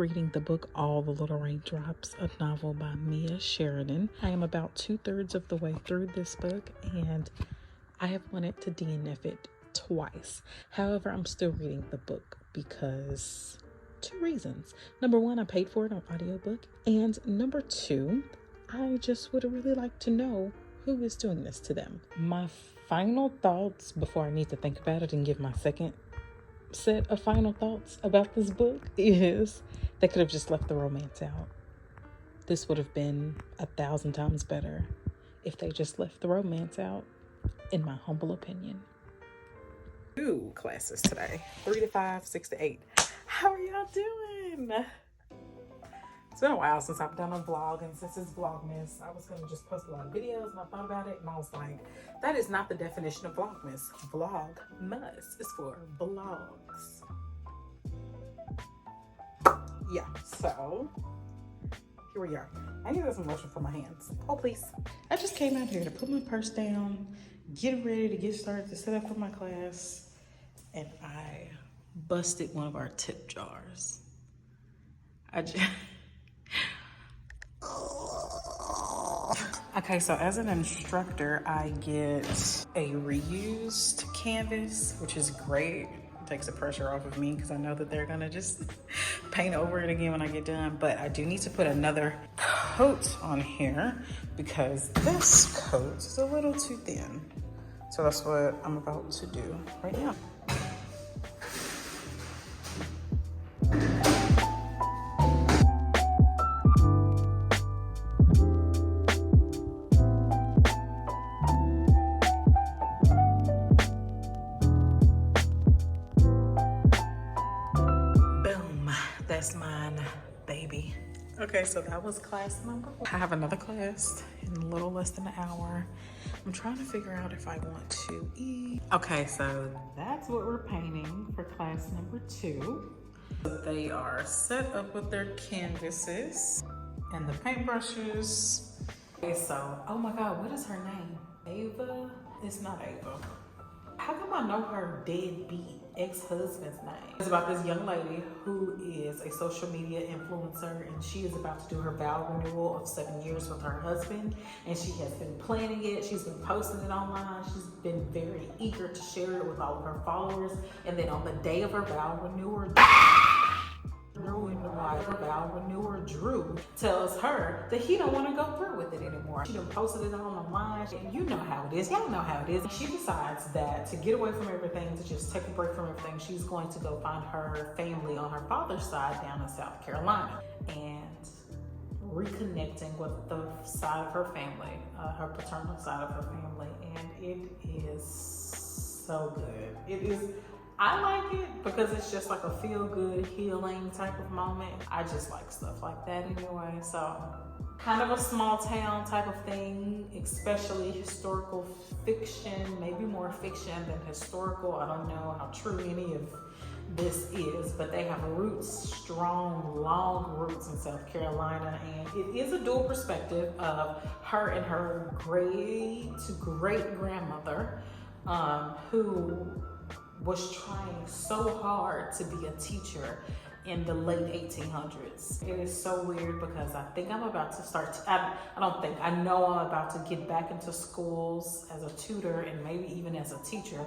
reading the book All the Little Raindrops, a novel by Mia Sheridan. I am about 2/3 of the way through this book, and I have wanted to DNF it twice. However, I'm still reading the book because 2 reasons. Number 1, I paid for it on audiobook, and number 2, I just would really like to know who is doing this to them. My final thoughts before I need to think about it and give my second set of final thoughts about this book is they could have just left the romance out. This would have been 1,000 times better if they just left the romance out, in my humble opinion. 2 classes today, 3 to 5, 6 to 8. How are y'all doing? It's been a while since I've done a vlog, and since it's Vlogmas, I was gonna just post a lot of videos, and I thought about it, and I was like, that is not the definition of Vlogmas. Vlogmas is for vlogs. Yeah, so here we are. I need some lotion for my hands. Oh, please. I just came out here to put my purse down, get ready to get started to set up for my class, and I busted one of our tip jars. Okay, so as an instructor, I get a reused canvas, which is great. It takes the pressure off of me because I know that they're gonna just paint over it again when I get done. But I do need to put another coat on here because this coat is a little too thin. So that's what I'm about to do right now. That's mine, baby. Okay, so that was class number 1. I have another class in a little less than an hour. I'm trying to figure out if I want to eat. Okay, so that's what we're painting for class number 2. They are set up with their canvases and the paintbrushes. Okay, so, oh my God, what is her name? Ava? It's not Ava. How come I know her deadbeat ex-husband's name? It's about this young lady who is a social media influencer, and she is about to do her vow renewal of 7 years with her husband, and she has been planning it. She's been posting it online. She's been very eager to share it with all of her followers, and then on the day of her vow renewal, Drew tells her that he don't want to go through with it anymore. She done posted it online, and you know how it is. Y'all know how it is. She decides that to get away from everything, to just take a break from everything, she's going to go find her family on her father's side down in South Carolina, and reconnecting with the side of her family, her paternal side of her family, and it is so good. It is. I like it because it's just like a feel-good, healing type of moment. I just like stuff like that anyway. So kind of a small town type of thing, especially historical fiction, maybe more fiction than historical. I don't know how true any of this is, but they have roots, strong, long roots in South Carolina. And it is a dual perspective of her and her great-grandmother, who was trying so hard to be a teacher in the late 1800s. It is so weird because I think I'm about to start, I know I'm about to get back into schools as a tutor and maybe even as a teacher.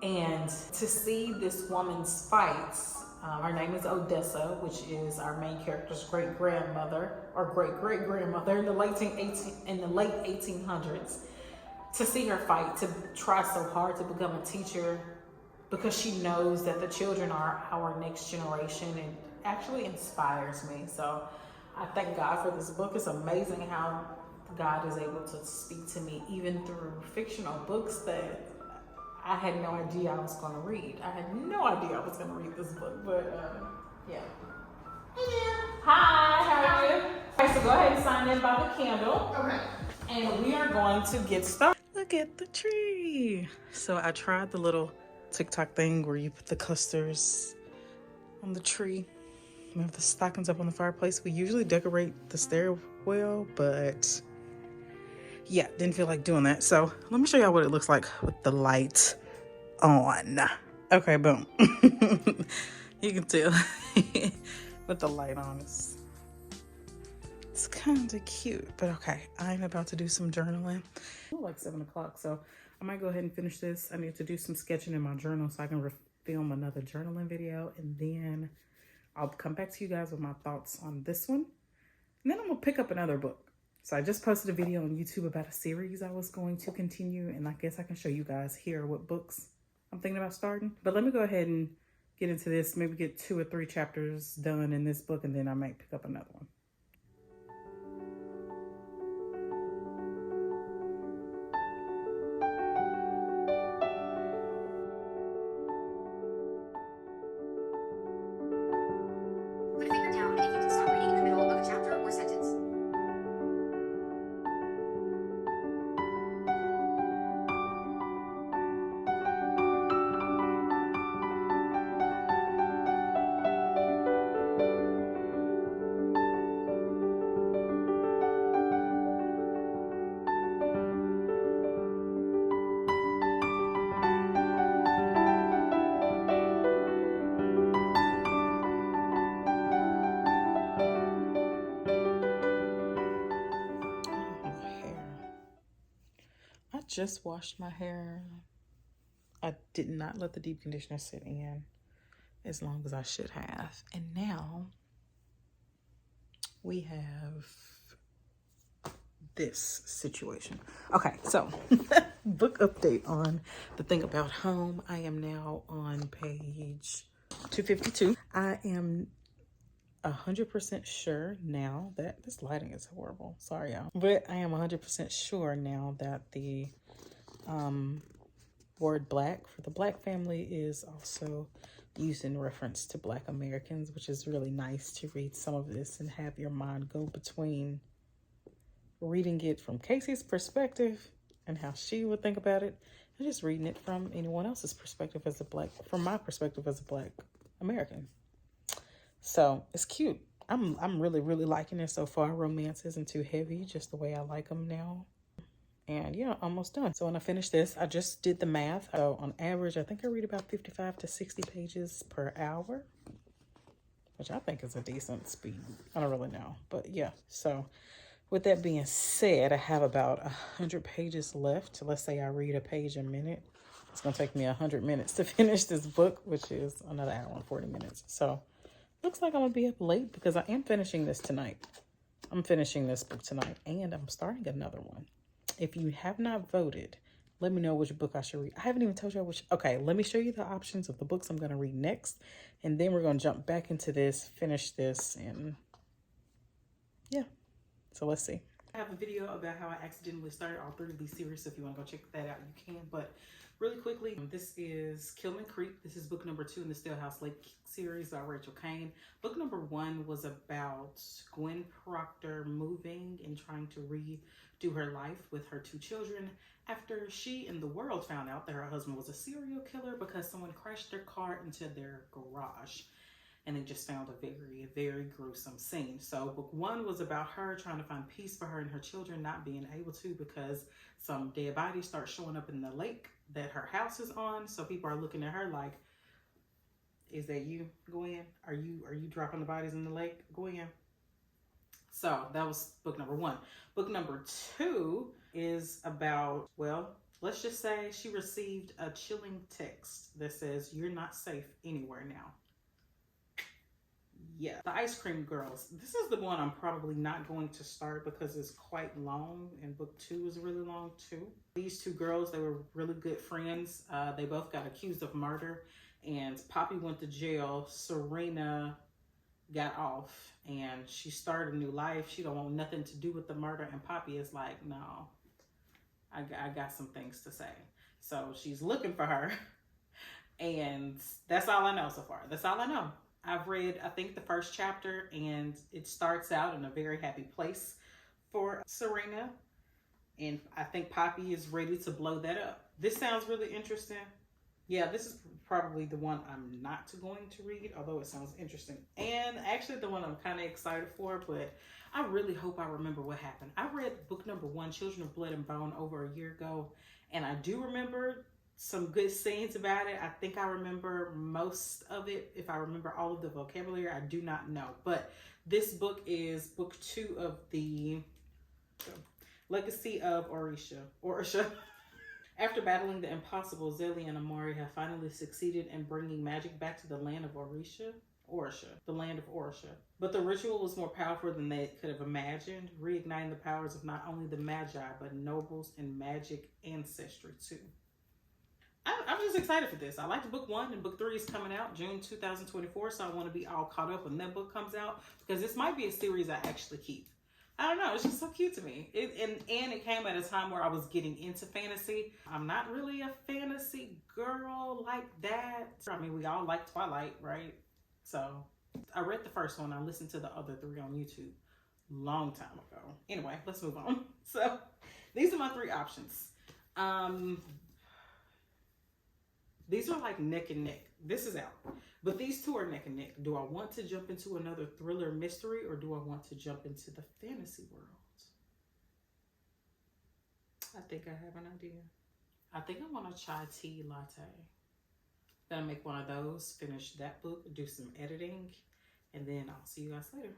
And to see this woman's fights, her name is Odessa, which is our main character's great-grandmother or great-great-grandmother in the late 1800s. To see her fight, to try so hard to become a teacher because she knows that the children are our next generation, and actually inspires me. So I thank God for this book. It's amazing how God is able to speak to me even through fictional books that I had no idea I was going to read. I had no idea I was going to read this book, but yeah. Hi, how are you? Okay, so go ahead and sign in by the candle. Okay. And we are going to get started. Look at the tree. So I tried the little TikTok thing where you put the clusters on the tree. We have the stockings up on the fireplace. We usually decorate the stairwell, but yeah, didn't feel like doing that. So let me show y'all what it looks like with the light on. Okay, boom. You can tell with the light on. It's kind of cute, but okay. I'm about to do some journaling. It's like 7 o'clock, so I might go ahead and finish this. I need to do some sketching in my journal so I can film another journaling video, and then I'll come back to you guys with my thoughts on this one. And then I'm gonna pick up another book. So I just posted a video on YouTube about a series I was going to continue, and I guess I can show you guys here what books I'm thinking about starting. But let me go ahead and get into this, maybe get 2 or 3 chapters done in this book, and then I might pick up another one. Put a finger down if you can stop reading in the middle of a chapter or sentence. I just washed my hair. I did not let the deep conditioner sit in as long as I should have. And now we have this situation. Okay, so book update on The Thing About Home. I am now on page 252. I am 100% sure now that this lighting is horrible. Sorry, y'all. But I am 100% sure now that the word black for the Black family is also used in reference to Black Americans, which is really nice to read some of this and have your mind go between reading it from Casey's perspective and how she would think about it, and just reading it from anyone else's perspective as a from my perspective as a Black American. So it's cute. I'm really liking it so far. Romance isn't too heavy, just the way I like them now. And yeah, almost done. So when I finish this, I just did the math. So on average, I think I read about 55 to 60 pages per hour, which I think is a decent speed. I don't really know, but yeah. So with that being said, I have about 100 pages left. Let's say I read a page a minute. It's gonna take me 100 minutes to finish this book, which is another hour and 40 minutes. So looks like I'm gonna be up late because I am finishing this tonight. I'm finishing this book tonight, and I'm starting another one. If you have not voted, let me know which book I should read. I haven't even told you which. Okay, let me show you the options of the books I'm going to read next. And then we're going to jump back into this, finish this, and yeah. So let's see. I have a video about how I accidentally started all 3 of these series. So if you want to go check that out, you can. But really quickly, this is Kilman Creek. This is book number 2 in the Stillhouse Lake series by Rachel Caine. Book number 1 was about Gwen Proctor moving and trying to redo her life with her 2 children after she and the world found out that her husband was a serial killer because someone crashed their car into their garage. And they just found a very gruesome scene. So book 1 was about her trying to find peace for her and her children not being able to because some dead bodies start showing up in the lake that her house is on. So people are looking at her like, is that you, Gwen? Are you dropping the bodies in the lake, Gwen? So that was book number 1. Book number 2 is about, well, let's just say she received a chilling text that says, "You're not safe anywhere now." Yeah, The Ice Cream Girls. This is the one I'm probably not going to start because it's quite long, and book 2 is really long too. These 2 girls, they were really good friends. They both got accused of murder, and Poppy went to jail. Serena got off, and she started a new life. She don't want nothing to do with the murder, and Poppy is like, no, I got some things to say. So she's looking for her, and that's all I know so far. That's all I know. I've read, I think, the first chapter, and it starts out in a very happy place for Serena. And I think Poppy is ready to blow that up. This sounds really interesting. Yeah, this is probably the one I'm not going to read, although it sounds interesting. And actually the one I'm kind of excited for, but I really hope I remember what happened. I read book number 1, Children of Blood and Bone, over a year ago, and I do remember some good scenes about it. I think I remember most of it. If I remember all of the vocabulary, I do not know. But this book is book 2 of the Legacy of Orisha. After battling the impossible, Zelia and Amari have finally succeeded in bringing magic back to the land of Orisha, the land of Orisha. But the ritual was more powerful than they could have imagined, reigniting the powers of not only the Magi, but nobles and magic ancestry too. I'm just excited for this. I liked book 1, and book 3 is coming out June 2024, so I want to be all caught up when that book comes out, because this might be a series I actually keep. I don't know, it's just so cute to me. And it came at a time where I was getting into fantasy. I'm not really a fantasy girl like that. I mean, we all like Twilight, right? So I read the first one. I listened to the other 3 on YouTube long time ago. Anyway, let's move on. So these are my 3 options. These are like neck and neck. This is out. But these 2 are neck and neck. Do I want to jump into another thriller mystery, or do I want to jump into the fantasy world? I think I have an idea. I think I want a chai tea latte. Gonna make one of those, finish that book, do some editing, and then I'll see you guys later.